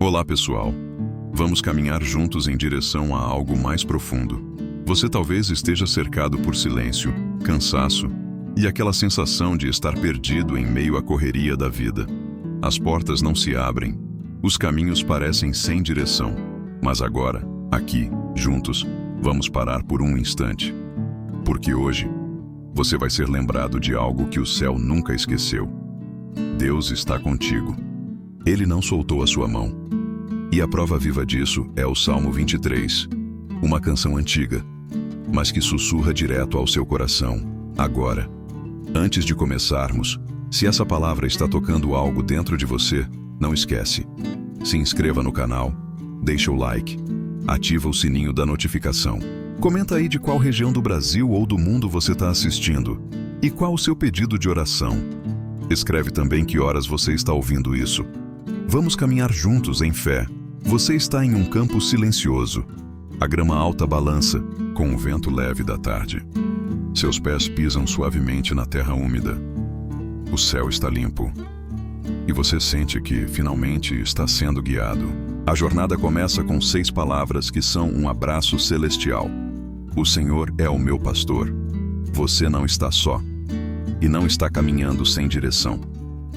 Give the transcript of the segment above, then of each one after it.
Olá, pessoal. Vamos caminhar juntos em direção a algo mais profundo. Você talvez esteja cercado por silêncio, cansaço e aquela sensação de estar perdido em meio à correria da vida. As portas não se abrem, os caminhos parecem sem direção. Mas agora, aqui, juntos, vamos parar por um instante. Porque hoje, você vai ser lembrado de algo que o céu nunca esqueceu. Deus está contigo. Ele não soltou a sua mão. E a prova viva disso é o Salmo 23, uma canção antiga, mas que sussurra direto ao seu coração, agora. Antes de começarmos, se essa palavra está tocando algo dentro de você, não esquece. Se inscreva no canal, deixa o like, ativa o sininho da notificação. Comenta aí de qual região do Brasil ou do mundo você está assistindo e qual o seu pedido de oração. Escreve também que horas você está ouvindo isso. Vamos caminhar juntos em fé. Você está em um campo silencioso. A grama alta balança, com o vento leve da tarde. Seus pés pisam suavemente na terra úmida. O céu está limpo. E você sente que, finalmente, está sendo guiado. A jornada começa com 6 palavras que são um abraço celestial. O Senhor é o meu pastor. Você não está só. E não está caminhando sem direção.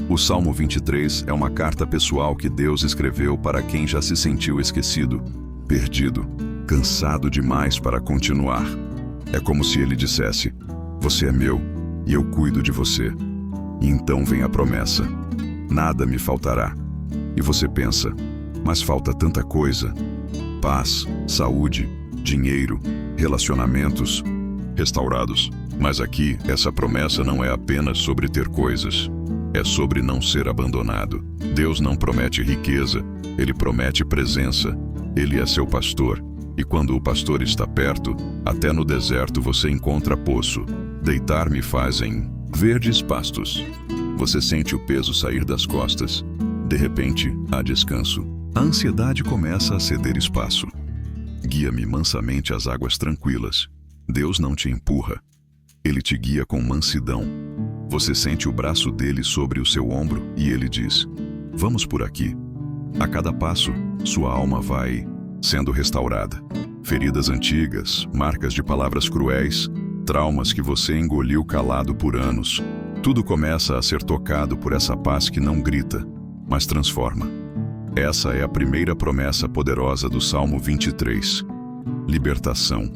O Salmo 23 é uma carta pessoal que Deus escreveu para quem já se sentiu esquecido, perdido, cansado demais para continuar. É como se ele dissesse: você é meu e eu cuido de você. E então vem a promessa: nada me faltará. E você pensa: mas falta tanta coisa. Paz, saúde, dinheiro, relacionamentos restaurados. Mas aqui, essa promessa não é apenas sobre ter coisas. É sobre não ser abandonado. Deus não promete riqueza, Ele promete presença. Ele é seu pastor. E quando o pastor está perto, até no deserto você encontra poço. Deitar-me faz em verdes pastos. Você sente o peso sair das costas. De repente, há descanso. A ansiedade começa a ceder espaço. Guia-me mansamente às águas tranquilas. Deus não te empurra. Ele te guia com mansidão. Você sente o braço dele sobre o seu ombro e ele diz: vamos por aqui. A cada passo, sua alma vai sendo restaurada. Feridas antigas, marcas de palavras cruéis, traumas que você engoliu calado por anos. Tudo começa a ser tocado por essa paz que não grita, mas transforma. Essa é a primeira promessa poderosa do Salmo 23. Libertação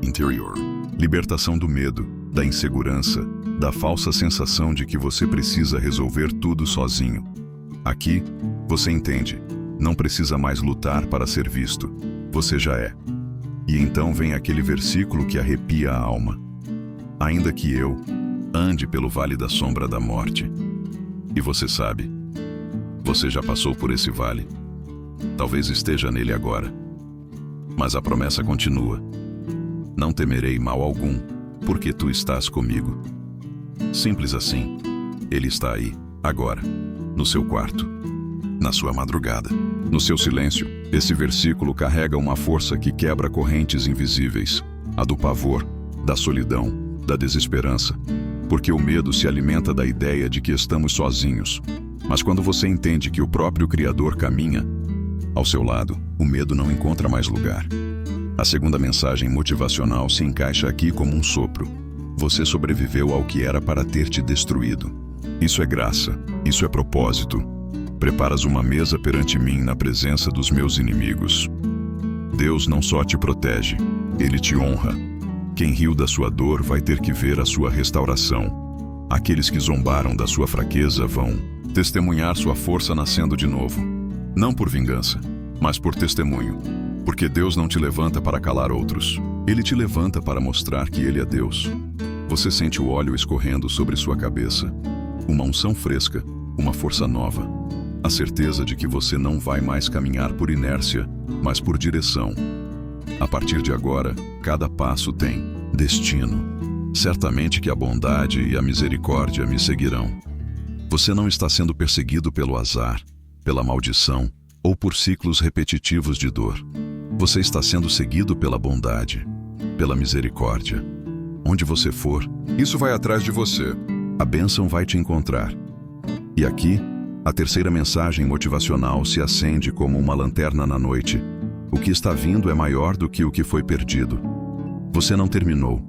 interior. Libertação do medo, da insegurança, da falsa sensação de que você precisa resolver tudo sozinho. Aqui, você entende, não precisa mais lutar para ser visto, você já é. E então vem aquele versículo que arrepia a alma. Ainda que eu ande pelo vale da sombra da morte. E você sabe, você já passou por esse vale. Talvez esteja nele agora. Mas a promessa continua. Não temerei mal algum, porque tu estás comigo. Simples assim. Ele está aí, agora, no seu quarto, na sua madrugada, no seu silêncio. Esse versículo carrega uma força que quebra correntes invisíveis, a do pavor, da solidão, da desesperança, porque o medo se alimenta da ideia de que estamos sozinhos. Mas quando você entende que o próprio Criador caminha ao seu lado, o medo não encontra mais lugar. A segunda mensagem motivacional se encaixa aqui como um sopro. Você sobreviveu ao que era para ter te destruído. Isso é graça, isso é propósito. Preparas uma mesa perante mim na presença dos meus inimigos. Deus não só te protege, Ele te honra. Quem riu da sua dor vai ter que ver a sua restauração. Aqueles que zombaram da sua fraqueza vão testemunhar sua força nascendo de novo. Não por vingança, mas por testemunho. Porque Deus não te levanta para calar outros. Ele te levanta para mostrar que Ele é Deus. Você sente o óleo escorrendo sobre sua cabeça. Uma unção fresca, uma força nova. A certeza de que você não vai mais caminhar por inércia, mas por direção. A partir de agora, cada passo tem destino. Certamente que a bondade e a misericórdia me seguirão. Você não está sendo perseguido pelo azar, pela maldição ou por ciclos repetitivos de dor. Você está sendo seguido pela bondade, pela misericórdia. Onde você for, isso vai atrás de você. A bênção vai te encontrar. E aqui, A terceira mensagem motivacional se acende como uma lanterna na noite. O que está vindo é maior do que o que foi perdido. Você não terminou.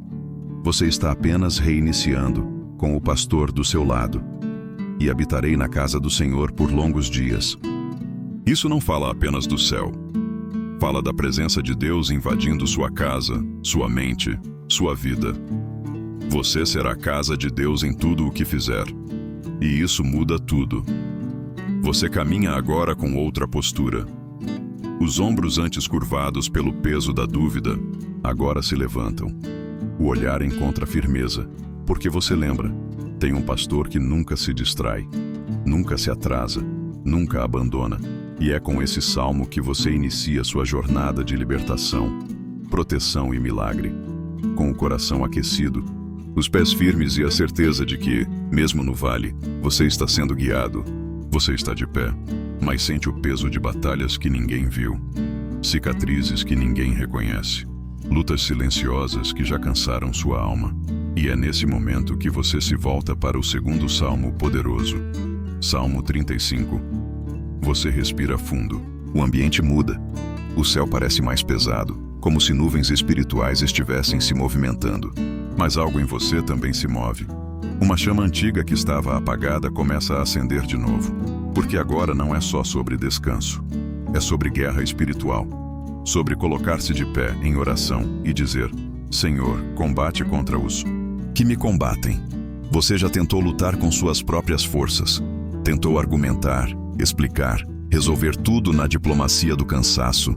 Você está apenas reiniciando, com o pastor do seu lado. E habitarei na casa do Senhor por longos dias. Isso não fala apenas do céu. Fala da presença de Deus invadindo sua casa, sua mente, sua vida. Você será a casa de Deus em tudo o que fizer. E isso muda tudo. Você caminha agora com outra postura. Os ombros antes curvados pelo peso da dúvida, agora se levantam. O olhar encontra firmeza, porque você lembra, tem um pastor que nunca se distrai, nunca se atrasa, nunca abandona. E é com esse salmo que você inicia sua jornada de libertação, proteção e milagre. Com o coração aquecido, os pés firmes e a certeza de que, mesmo no vale, você está sendo guiado. Você está de pé, mas sente o peso de batalhas que ninguém viu, cicatrizes que ninguém reconhece, lutas silenciosas que já cansaram sua alma. E é nesse momento que você se volta para o segundo salmo poderoso, Salmo 35. Você respira fundo. O ambiente muda. O céu parece mais pesado, como se nuvens espirituais estivessem se movimentando. Mas algo em você também se move. Uma chama antiga que estava apagada começa a acender de novo. Porque agora não é só sobre descanso. É sobre guerra espiritual. Sobre colocar-se de pé em oração e dizer: Senhor, combate contra os que me combatem. Você já tentou lutar com suas próprias forças. Tentou argumentar, explicar, resolver tudo na diplomacia do cansaço.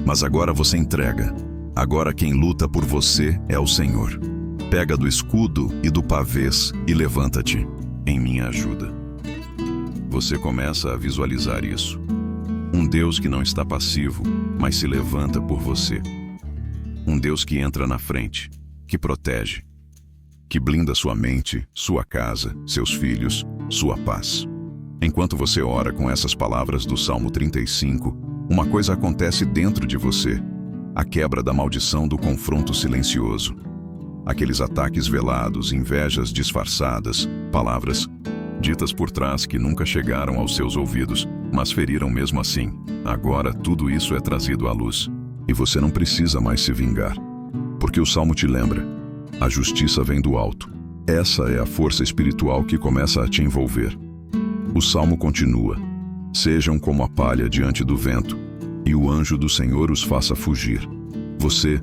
Mas agora você entrega. Agora quem luta por você é o Senhor. Pega do escudo e do pavês e levanta-te, em minha ajuda. Você começa a visualizar isso. Um Deus que não está passivo, mas se levanta por você. Um Deus que entra na frente, que protege, que blinda sua mente, sua casa, seus filhos, sua paz. Enquanto você ora com essas palavras do Salmo 35, uma coisa acontece dentro de você: a quebra da maldição do confronto silencioso. Aqueles ataques velados, invejas disfarçadas, palavras ditas por trás que nunca chegaram aos seus ouvidos, mas feriram mesmo assim. Agora tudo isso é trazido à luz. E você não precisa mais se vingar. Porque o Salmo te lembra: a justiça vem do alto. Essa é a força espiritual que começa a te envolver. O Salmo continua: sejam como a palha diante do vento, e o anjo do Senhor os faça fugir. Você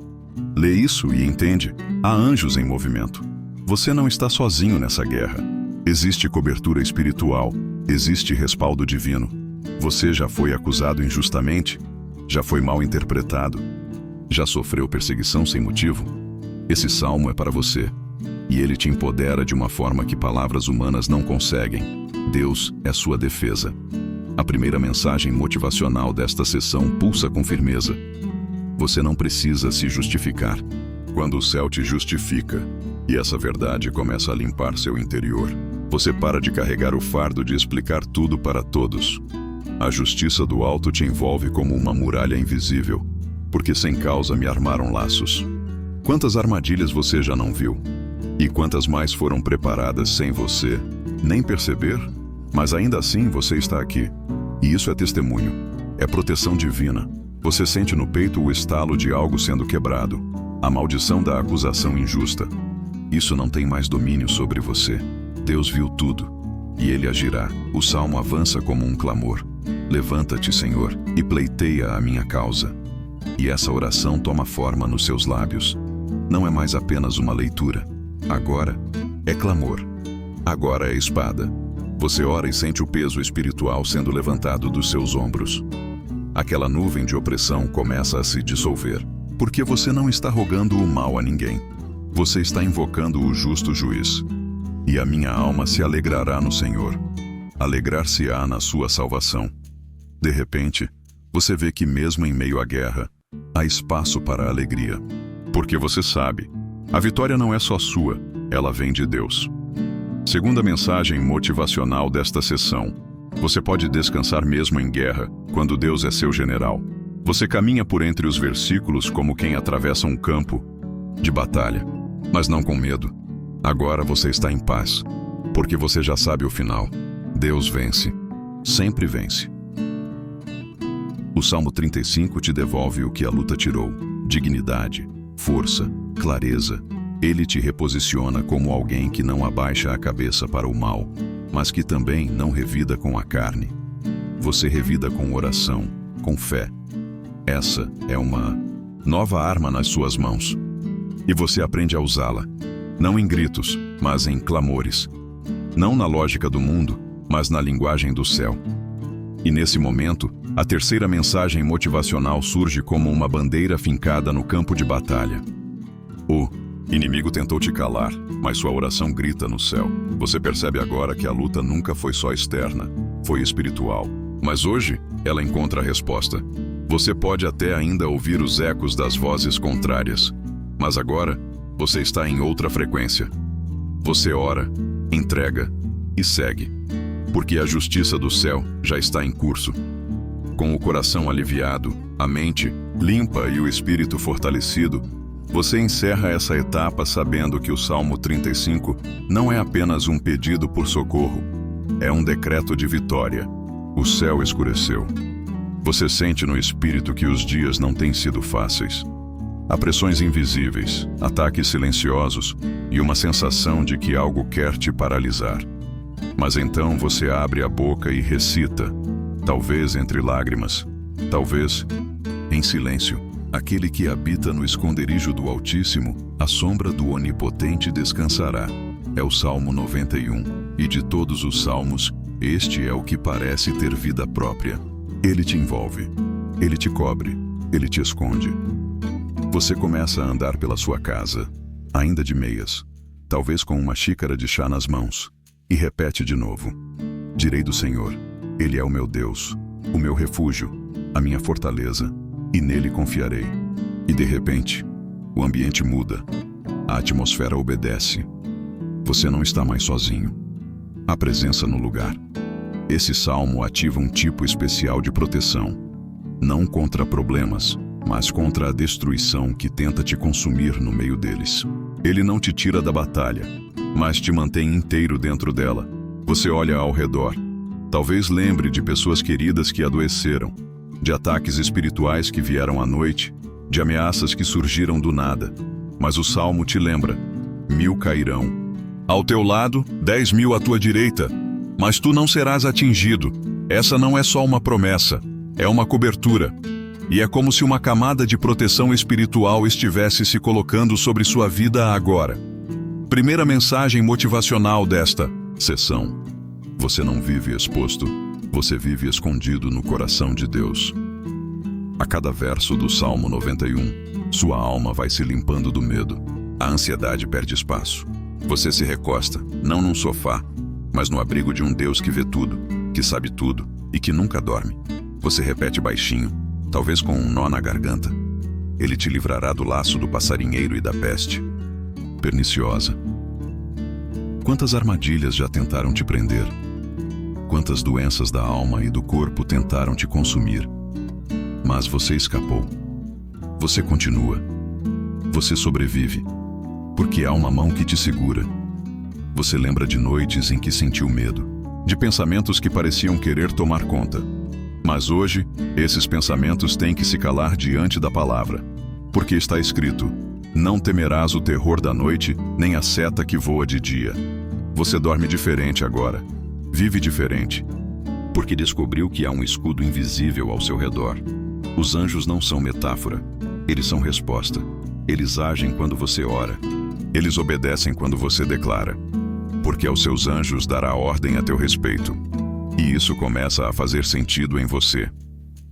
lê isso e entende: há anjos em movimento. Você não está sozinho nessa guerra. Existe cobertura espiritual, existe respaldo divino. Você já foi acusado injustamente? Já foi mal interpretado? Já sofreu perseguição sem motivo? Esse salmo é para você. E ele te empodera de uma forma que palavras humanas não conseguem. Deus é sua defesa. A primeira mensagem motivacional desta sessão pulsa com firmeza. Você não precisa se justificar. Quando o céu te justifica, e essa verdade começa a limpar seu interior, você para de carregar o fardo de explicar tudo para todos. A justiça do alto te envolve como uma muralha invisível, porque sem causa me armaram laços. Quantas armadilhas você já não viu? E quantas mais foram preparadas sem você nem perceber? Mas ainda assim você está aqui. E isso é testemunho. É proteção divina. Você sente no peito o estalo de algo sendo quebrado. A maldição da acusação injusta. Isso não tem mais domínio sobre você. Deus viu tudo. E Ele agirá. O salmo avança como um clamor. Levanta-te, Senhor, e pleiteia a minha causa. E essa oração toma forma nos seus lábios. Não é mais apenas uma leitura. Agora é clamor. Agora é espada. Você ora e sente o peso espiritual sendo levantado dos seus ombros. Aquela nuvem de opressão começa a se dissolver. Porque você não está rogando o mal a ninguém. Você está invocando o justo juiz. E a minha alma se alegrará no Senhor. Alegrar-se-á na sua salvação. De repente, você vê que mesmo em meio à guerra, há espaço para a alegria. Porque você sabe, a vitória não é só sua, ela vem de Deus. Segunda mensagem motivacional desta sessão: você pode descansar mesmo em guerra, quando Deus é seu general. Você caminha por entre os versículos como quem atravessa um campo de batalha, mas não com medo. Agora você está em paz, porque você já sabe o final. Deus vence. sempre vence. O Salmo 35 te devolve o que a luta tirou: dignidade, força, clareza. Ele te reposiciona como alguém que não abaixa a cabeça para o mal, mas que também não revida com a carne. Você revida com oração, com fé. Essa é uma nova arma nas suas mãos. E você aprende a usá-la, não em gritos, mas em clamores. Não na lógica do mundo, mas na linguagem do céu. E nesse momento, a terceira mensagem motivacional surge como uma bandeira fincada no campo de batalha. O inimigo tentou te calar, mas sua oração grita no céu. Você percebe agora que a luta nunca foi só externa, foi espiritual. Mas hoje, ela encontra a resposta. Você pode até ainda ouvir os ecos das vozes contrárias, mas agora, você está em outra frequência. Você ora, entrega e segue, porque a justiça do céu já está em curso. Com o coração aliviado, a mente limpa e o espírito fortalecido, você encerra essa etapa sabendo que o Salmo 35 não é apenas um pedido por socorro, é um decreto de vitória. O céu escureceu. Você sente no espírito que os dias não têm sido fáceis. Há pressões invisíveis, ataques silenciosos e uma sensação de que algo quer te paralisar. Mas então você abre a boca e recita, talvez entre lágrimas, talvez em silêncio. Aquele que habita no esconderijo do Altíssimo, à sombra do Onipotente descansará. É o Salmo 91, e de todos os salmos, este é o que parece ter vida própria. Ele te envolve, ele te cobre, ele te esconde. Você começa a andar pela sua casa, ainda de meias, talvez com uma xícara de chá nas mãos, e repete de novo: direi do Senhor, Ele é o meu Deus, o meu refúgio, a minha fortaleza, e nele confiarei. E de repente, o ambiente muda, a atmosfera obedece. Você não está mais sozinho. Há presença no lugar. Esse salmo ativa um tipo especial de proteção, não contra problemas, mas contra a destruição que tenta te consumir no meio deles. Ele não te tira da batalha, mas te mantém inteiro dentro dela. Você olha ao redor. Talvez lembre de pessoas queridas que adoeceram, de ataques espirituais que vieram à noite, de ameaças que surgiram do nada. Mas o salmo te lembra: 1000 cairão ao teu lado, 10.000 à tua direita, mas tu não serás atingido. Essa não é só uma promessa, é uma cobertura. E é como se uma camada de proteção espiritual estivesse se colocando sobre sua vida agora. Primeira mensagem motivacional desta sessão: você não vive exposto, você vive escondido no coração de Deus. A cada verso do Salmo 91, sua alma vai se limpando do medo. A ansiedade perde espaço. Você se recosta, não num sofá, mas no abrigo de um Deus que vê tudo, que sabe tudo e que nunca dorme. Você repete baixinho, talvez com um nó na garganta: Ele te livrará do laço do passarinheiro e da peste perniciosa. Quantas armadilhas já tentaram te prender? Quantas doenças da alma e do corpo tentaram te consumir? Mas você escapou. Você continua. Você sobrevive, porque há uma mão que te segura. Você lembra de noites em que sentiu medo, de pensamentos que pareciam querer tomar conta. Mas hoje, esses pensamentos têm que se calar diante da palavra, porque está escrito: não temerás o terror da noite, nem a seta que voa de dia. Você dorme diferente agora, vive diferente, porque descobriu que há um escudo invisível ao seu redor. Os anjos não são metáfora, eles são resposta. Eles agem quando você ora, eles obedecem quando você declara, porque aos seus anjos dará ordem a teu respeito. E isso começa a fazer sentido em você.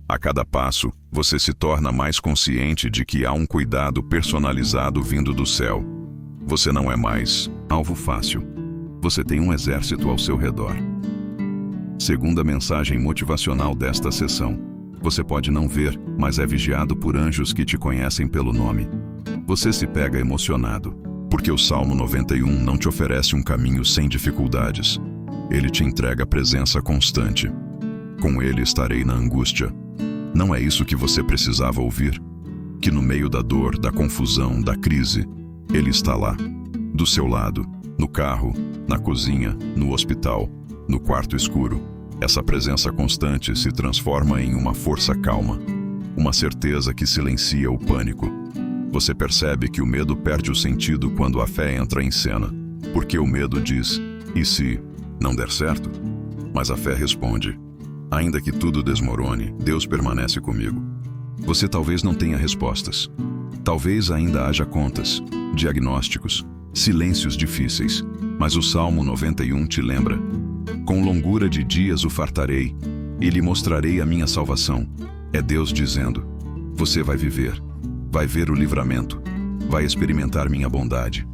A cada passo, você se torna mais consciente de que há um cuidado personalizado vindo do céu. Você não é mais alvo fácil. Você tem um exército ao seu redor. Segunda mensagem motivacional desta sessão: você pode não ver, mas é vigiado por anjos que te conhecem pelo nome. Você se pega emocionado, porque o Salmo 91 não te oferece um caminho sem dificuldades. Ele te entrega presença constante. Com ele estarei na angústia. Não é isso que você precisava ouvir? Que no meio da dor, da confusão, da crise, ele está lá, do seu lado, no carro, na cozinha, no hospital, no quarto escuro. Essa presença constante se transforma em uma força calma, uma certeza que silencia o pânico. Você percebe que o medo perde o sentido quando a fé entra em cena, porque o medo diz: e se não der certo? Mas a fé responde: ainda que tudo desmorone, Deus permanece comigo. Você talvez não tenha respostas. Talvez ainda haja contas, diagnósticos, silêncios difíceis. Mas o Salmo 91 te lembra: com longura de dias o fartarei, e lhe mostrarei a minha salvação. É Deus dizendo: você vai viver, vai ver o livramento, vai experimentar minha bondade.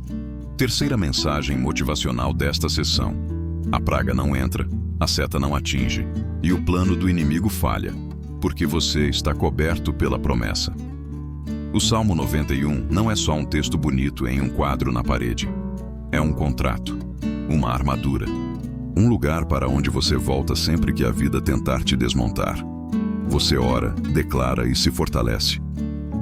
Terceira mensagem motivacional desta sessão: a praga não entra, a seta não atinge, e o plano do inimigo falha, porque você está coberto pela promessa. O Salmo 91 não é só um texto bonito em um quadro na parede. É um contrato, uma armadura, um lugar para onde você volta sempre que a vida tentar te desmontar. Você ora, declara e se fortalece.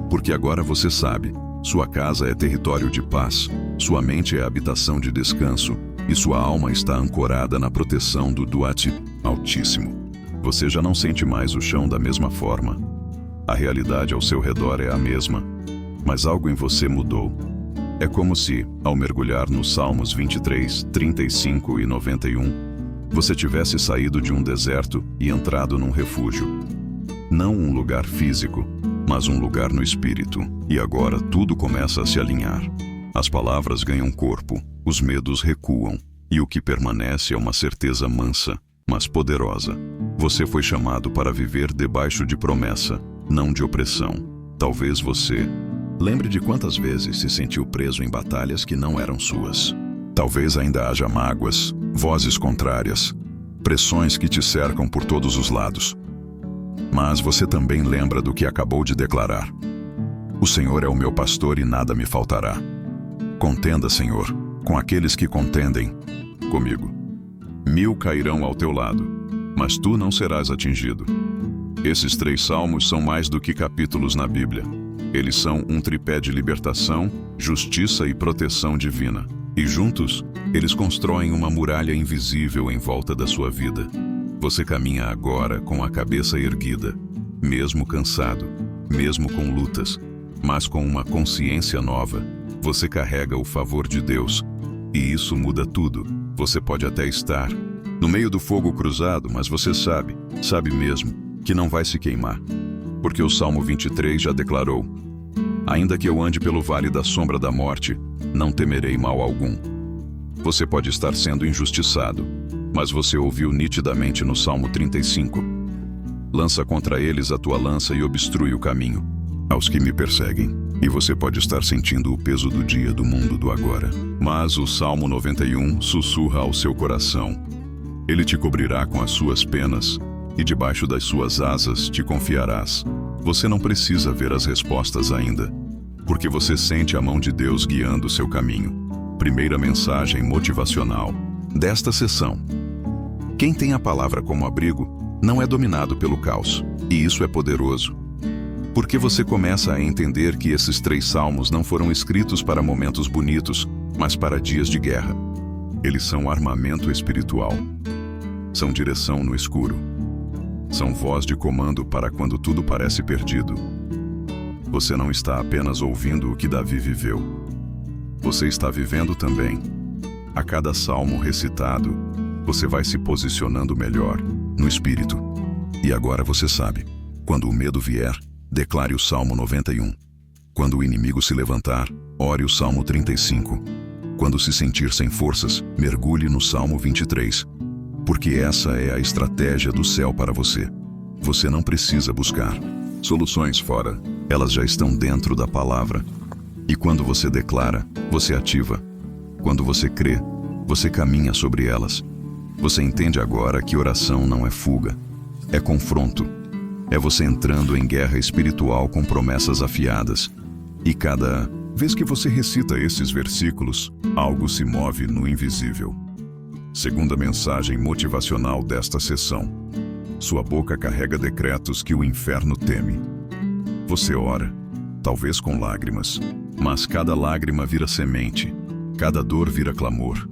Porque agora você sabe, sua casa é território de paz, sua mente é habitação de descanso, e sua alma está ancorada na proteção do Duat Altíssimo. Você já não sente mais o chão da mesma forma. A realidade ao seu redor é a mesma, mas algo em você mudou. É como se, ao mergulhar nos Salmos 23, 35 e 91, você tivesse saído de um deserto e entrado num refúgio. Não um lugar físico, mas um lugar no espírito. E agora tudo começa a se alinhar. As palavras ganham corpo, os medos recuam, e o que permanece é uma certeza mansa, mas poderosa. Você foi chamado para viver debaixo de promessa, não de opressão. Talvez você lembre de quantas vezes se sentiu preso em batalhas que não eram suas. Talvez ainda haja mágoas, vozes contrárias, pressões que te cercam por todos os lados. Mas você também lembra do que acabou de declarar: o Senhor é o meu pastor e nada me faltará. Contenda, Senhor, com aqueles que contendem comigo. 1000 cairão ao teu lado, mas tu não serás atingido. Esses 3 salmos são mais do que capítulos na Bíblia. Eles são um tripé de libertação, justiça e proteção divina. E juntos, eles constroem uma muralha invisível em volta da sua vida. Você caminha agora com a cabeça erguida, mesmo cansado, mesmo com lutas, mas com uma consciência nova. Você carrega o favor de Deus, e isso muda tudo. Você pode até estar no meio do fogo cruzado, mas você sabe mesmo, que não vai se queimar. Porque o Salmo 23 já declarou: ainda que eu ande pelo vale da sombra da morte, não temerei mal algum. Você pode estar sendo injustiçado, mas você ouviu nitidamente no Salmo 35: lança contra eles a tua lança e obstrui o caminho aos que me perseguem. E você pode estar sentindo o peso do dia, do mundo, do agora. Mas o Salmo 91 sussurra ao seu coração: ele te cobrirá com as suas penas, e debaixo das suas asas te confiarás. Você não precisa ver as respostas ainda, porque você sente a mão de Deus guiando o seu caminho. Primeira mensagem motivacional desta sessão: quem tem a palavra como abrigo não é dominado pelo caos, e isso é poderoso. Porque você começa a entender que esses 3 salmos não foram escritos para momentos bonitos, mas para dias de guerra. Eles são armamento espiritual. São direção no escuro. São voz de comando para quando tudo parece perdido. Você não está apenas ouvindo o que Davi viveu. Você está vivendo também. A cada salmo recitado, você vai se posicionando melhor no espírito. E agora você sabe: quando o medo vier, declare o Salmo 91. Quando o inimigo se levantar, ore o Salmo 35. Quando se sentir sem forças, mergulhe no Salmo 23. Porque essa é a estratégia do céu para você. Você não precisa buscar soluções fora. Elas já estão dentro da palavra. E quando você declara, você ativa. Quando você crê, você caminha sobre elas. Você entende agora que oração não é fuga, é confronto. É você entrando em guerra espiritual com promessas afiadas. E cada vez que você recita esses versículos, algo se move no invisível. Segunda mensagem motivacional desta sessão: sua boca carrega decretos que o inferno teme. Você ora, talvez com lágrimas, mas cada lágrima vira semente, cada dor vira clamor,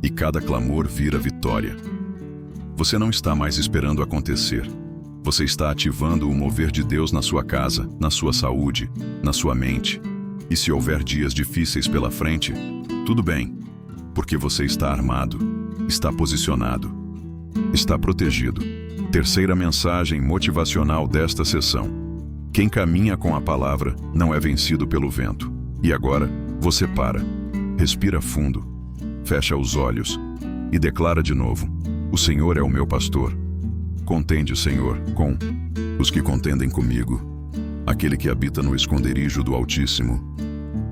e cada clamor vira vitória. Você não está mais esperando acontecer. Você está ativando o mover de Deus na sua casa, na sua saúde, na sua mente. E se houver dias difíceis pela frente, tudo bem, porque você está armado, está posicionado, está protegido. Terceira mensagem motivacional desta sessão. Quem caminha com a palavra não é vencido pelo vento. E agora, você para, respira fundo, fecha os olhos e declara de novo: o Senhor é o meu pastor. Contende, Senhor, com os que contendem comigo, aquele que habita no esconderijo do Altíssimo.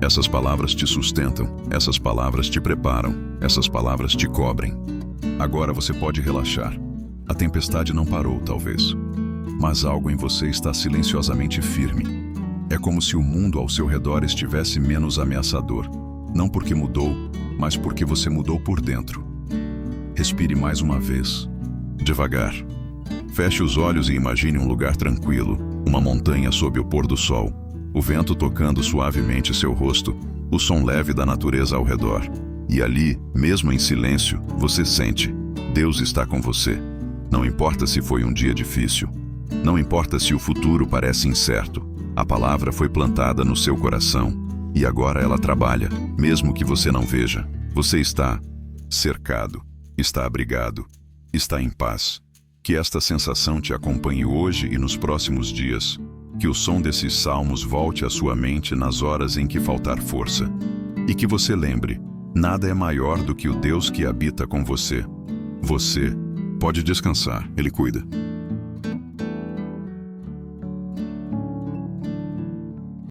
Essas palavras te sustentam, essas palavras te preparam, essas palavras te cobrem. Agora você pode relaxar. A tempestade não parou, talvez, mas algo em você está silenciosamente firme. É como se o mundo ao seu redor estivesse menos ameaçador. Não porque mudou, mas porque você mudou por dentro. Respire mais uma vez, devagar. Feche os olhos e imagine um lugar tranquilo, uma montanha sob o pôr do sol, o vento tocando suavemente seu rosto, o som leve da natureza ao redor. E ali, mesmo em silêncio, você sente: Deus está com você. Não importa se foi um dia difícil, não importa se o futuro parece incerto, a palavra foi plantada no seu coração e agora ela trabalha, mesmo que você não veja. Você está cercado, está abrigado, está em paz. Que esta sensação te acompanhe hoje e nos próximos dias. Que o som desses salmos volte à sua mente nas horas em que faltar força. E que você lembre: nada é maior do que o Deus que habita com você. Você pode descansar, Ele cuida.